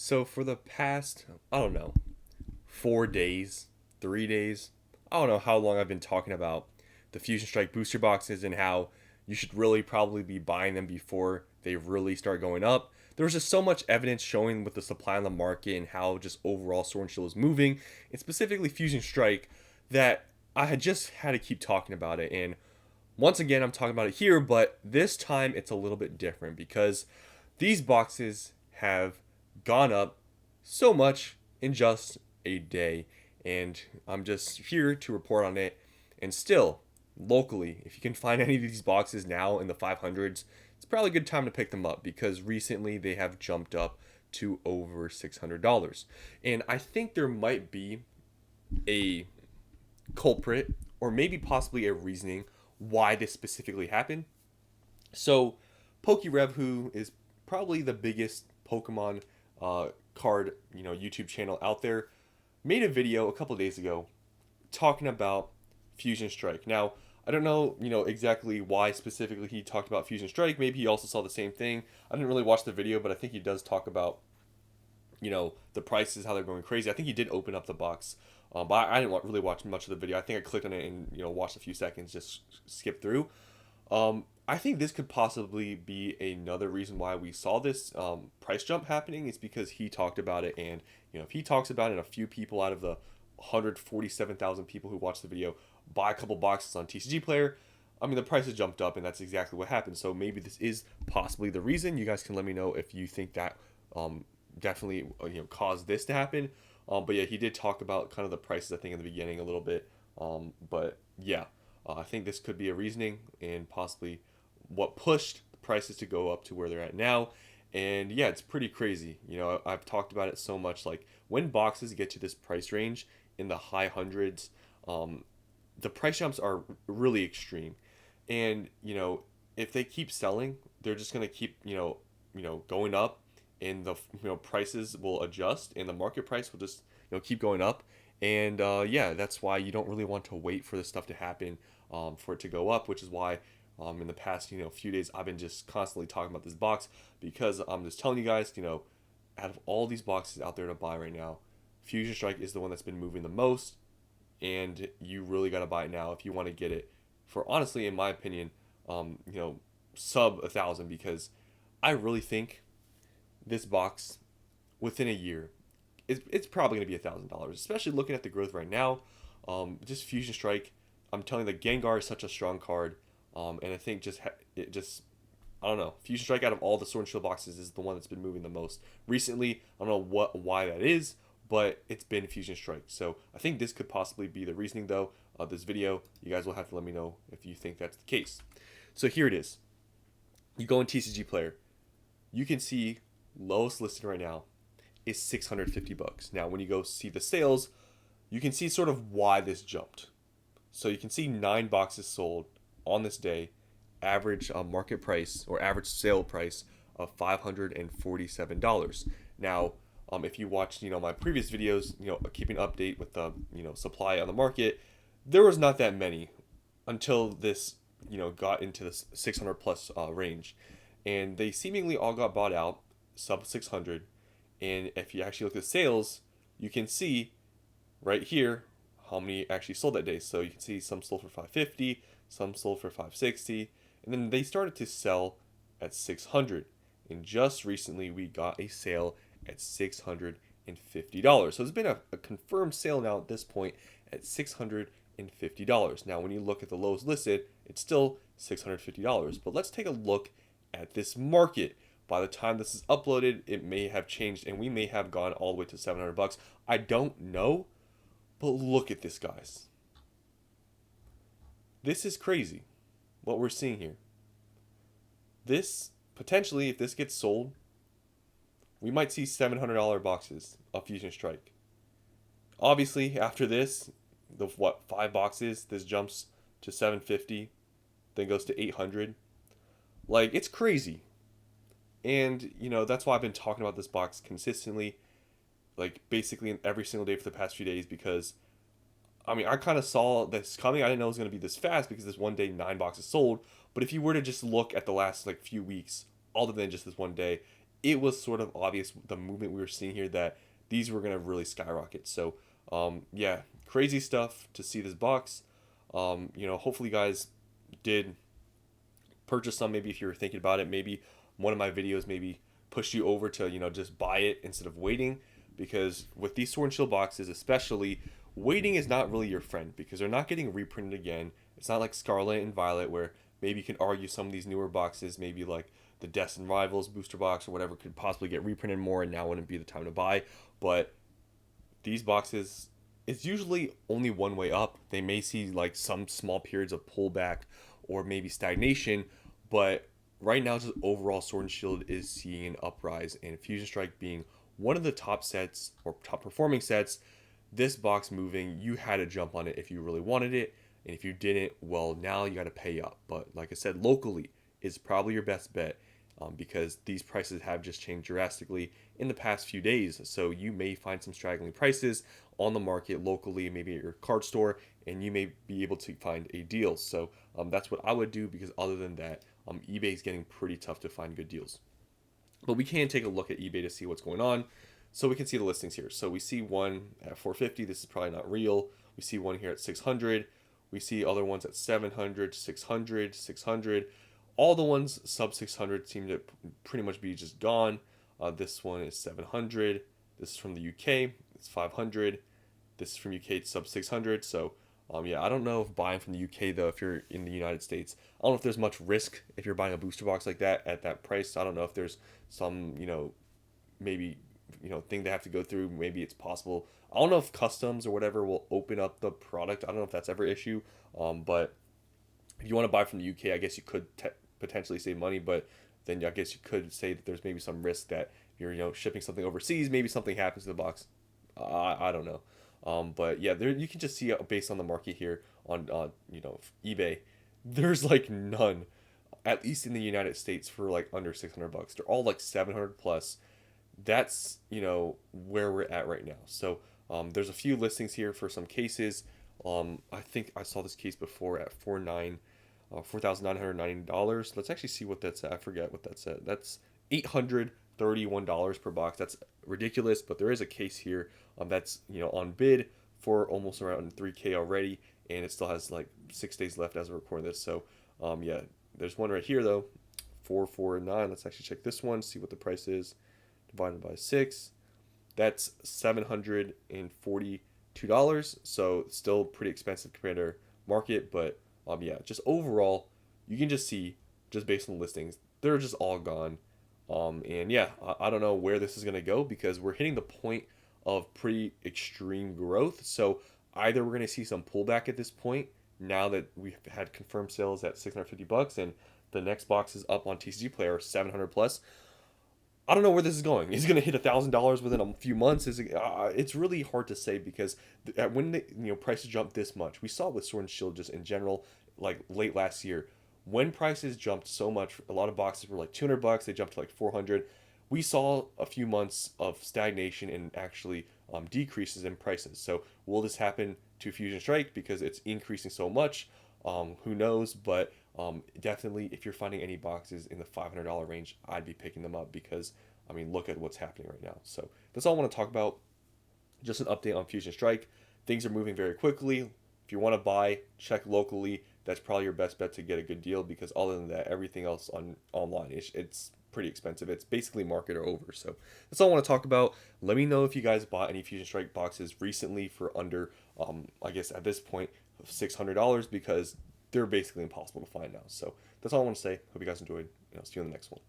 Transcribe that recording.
So for the past, I don't know, 4 days, 3 days, I don't know how long I've been talking about the Fusion Strike booster boxes and how you should really probably be buying them before they really start going up. There's just so much evidence showing with the supply on the market and how just overall Sword and Shield is moving, and specifically Fusion Strike, that I had just had to keep talking about it. And once again, I'm talking about it here, but this time it's a little bit different because these boxes have gone up so much in just a day. And I'm just here to report on it. And still, locally, if you can find any of these boxes now in the 500s, it's probably a good time to pick them up because recently they have jumped up to over $600. And I think there might be a culprit or maybe possibly a reasoning why this specifically happened. So, PokeRev, who is probably the biggest Pokemon card YouTube channel out there, made a video a couple days ago talking about Fusion Strike. Now, I don't know exactly why specifically he talked about Fusion Strike. Maybe he also saw the same thing. I didn't really watch the video, but I think he does talk about the prices, how they're going crazy. I think he did open up the box, but I didn't really watch much of the video. I think I clicked on it and watched a few seconds, just skip through. I think this could possibly be another reason why we saw this price jump happening. Is because he talked about it, and if he talks about it, and a few people out of the 147,000 people who watched the video buy a couple boxes on TCG Player, I mean the price has jumped up, and that's exactly what happened. So maybe this is possibly the reason. You guys can let me know if you think that definitely caused this to happen. But yeah, he did talk about kind of the prices, I think, in the beginning a little bit. But yeah, I think this could be a reasoning and possibly what pushed the prices to go up to where they're at now. And yeah, it's pretty crazy. I've talked about it so much. Like when boxes get to this price range in the high hundreds, the price jumps are really extreme. And if they keep selling, they're just gonna keep going up, and the prices will adjust, and the market price will just keep going up. And yeah, that's why you don't really want to wait for this stuff to happen for it to go up, which is why in the past few days I've been just constantly talking about this box, because I'm just telling you guys, out of all these boxes out there to buy right now, Fusion Strike is the one that's been moving the most, and you really got to buy it now if you want to get it for, honestly, in my opinion, sub 1,000, because I really think this box within a year it's probably going to be $1,000, especially looking at the growth right now. Just Fusion Strike, I'm telling you, the Gengar is such a strong card, and I think I don't know, Fusion Strike out of all the Sword and Shield boxes is the one that's been moving the most recently. I don't know why that is, but it's been Fusion Strike. So I think this could possibly be the reasoning, though, of this video. You guys will have to let me know if you think that's the case. So here it is. You go in TCG Player, you can see lowest listed right now is $650. Now, when you go see the sales, you can see sort of why this jumped. So you can see 9 boxes sold on this day, average market price or average sale price of $547. Now, if you watched my previous videos, keeping update with the supply on the market, there was not that many until this got into the 600 plus range, and they seemingly all got bought out sub 600. And if you actually look at sales, you can see right here how many actually sold that day. So you can see some sold for 550, some sold for 560, and then they started to sell at 600. And just recently we got a sale at $650. So it's been a confirmed sale now at this point at $650. Now when you look at the lowest listed, it's still $650. But let's take a look at this market. By the time this is uploaded, it may have changed, and we may have gone all the way to $700. I don't know, but look at this, guys. This is crazy, what we're seeing here. This, potentially, if this gets sold, we might see $700 boxes of Fusion Strike. Obviously, after this, 5 boxes, this jumps to $750, then goes to $800. Like, it's crazy. And, that's why I've been talking about this box consistently, like basically every single day for the past few days, because, I mean, I kind of saw this coming. I didn't know it was going to be this fast because this one day 9 boxes sold. But if you were to just look at the last few weeks, other than just this one day, it was sort of obvious the movement we were seeing here that these were gonna really skyrocket. So yeah, crazy stuff to see this box. Hopefully you guys did purchase some. Maybe if you were thinking about it, maybe one of my videos maybe pushed you over to just buy it instead of waiting, because with these Sword and Shield boxes especially, waiting is not really your friend because they're not getting reprinted again. It's not like Scarlet and Violet where maybe you can argue some of these newer boxes, maybe like the Destined Rivals booster box or whatever, could possibly get reprinted more and now wouldn't be the time to buy. But these boxes, it's usually only one way up. They may see like some small periods of pullback or maybe stagnation, but right now just overall Sword and Shield is seeing an uprise, and Fusion Strike being one of the top sets or top performing sets, this box moving, you had to jump on it if you really wanted it, and if you didn't, well, now you got to pay up. But like I said, locally is probably your best bet, because these prices have just changed drastically in the past few days. So you may find some straggling prices on the market locally, maybe at your card store, and you may be able to find a deal. So that's what I would do, because other than that, eBay is getting pretty tough to find good deals. But we can take a look at eBay to see what's going on. So we can see the listings here. So we see one at 450. This is probably not real. We see one here at 600. We see other ones at 700, 600, 600. All the ones sub 600 seem to pretty much be just gone. This one is 700. This is from the UK. It's 500. This is from UK. It's sub 600. So yeah, I don't know if buying from the UK though, if you're in the United States, I don't know if there's much risk if you're buying a booster box like that at that price. I don't know if there's some, maybe, thing they have to go through. Maybe it's possible. I don't know if customs or whatever will open up the product. I don't know if that's ever an issue. But if you want to buy from the UK, I guess you could potentially save money, but then I guess you could say that there's maybe some risk that you're, shipping something overseas. Maybe something happens to the box. I don't know. But yeah, there you can just see based on the market here on eBay, there's like none, at least in the United States, for like under 600 bucks. They're all like 700 plus. That's where we're at right now. So there's a few listings here for some cases. I think I saw this case before at $4,990. Let's actually see what that's at. I forget what that's at. That's $831 per box. That's ridiculous, but there is a case here that's on bid for almost around 3K already, and it still has like 6 days left as we're recording this. So yeah, there's one right here though, 449. Let's actually check this one, see what the price is divided by 6. That's $742. So still pretty expensive compared to market, but yeah, just overall, you can just see, just based on the listings, they're just all gone. And yeah, I don't know where this is going to go, because we're hitting the point of pretty extreme growth. So either we're going to see some pullback at this point, now that we've had confirmed sales at 650 bucks and the next box is up on TCG Player 700 plus. I don't know where this is going. Is it going to hit $1,000 within a few months? It's really hard to say, because when the prices jump this much, we saw with Sword and Shield just in general, like late last year, when prices jumped so much, a lot of boxes were like 200 bucks. They jumped to like 400. We saw a few months of stagnation and actually decreases in prices. So will this happen to Fusion Strike because it's increasing so much? Who knows? But definitely, if you're finding any boxes in the $500 range, I'd be picking them up, because I mean, look at what's happening right now. So that's all I want to talk about. Just an update on Fusion Strike. Things are moving very quickly. If you want to buy, check locally. That's probably your best bet to get a good deal, because other than that, everything else online it's pretty expensive. It's basically market or over. So that's all I want to talk about. Let me know if you guys bought any Fusion Strike boxes recently for under, I guess at this point, $600, because they're basically impossible to find now. So that's all I want to say. Hope you guys enjoyed, and I'll see you in the next one.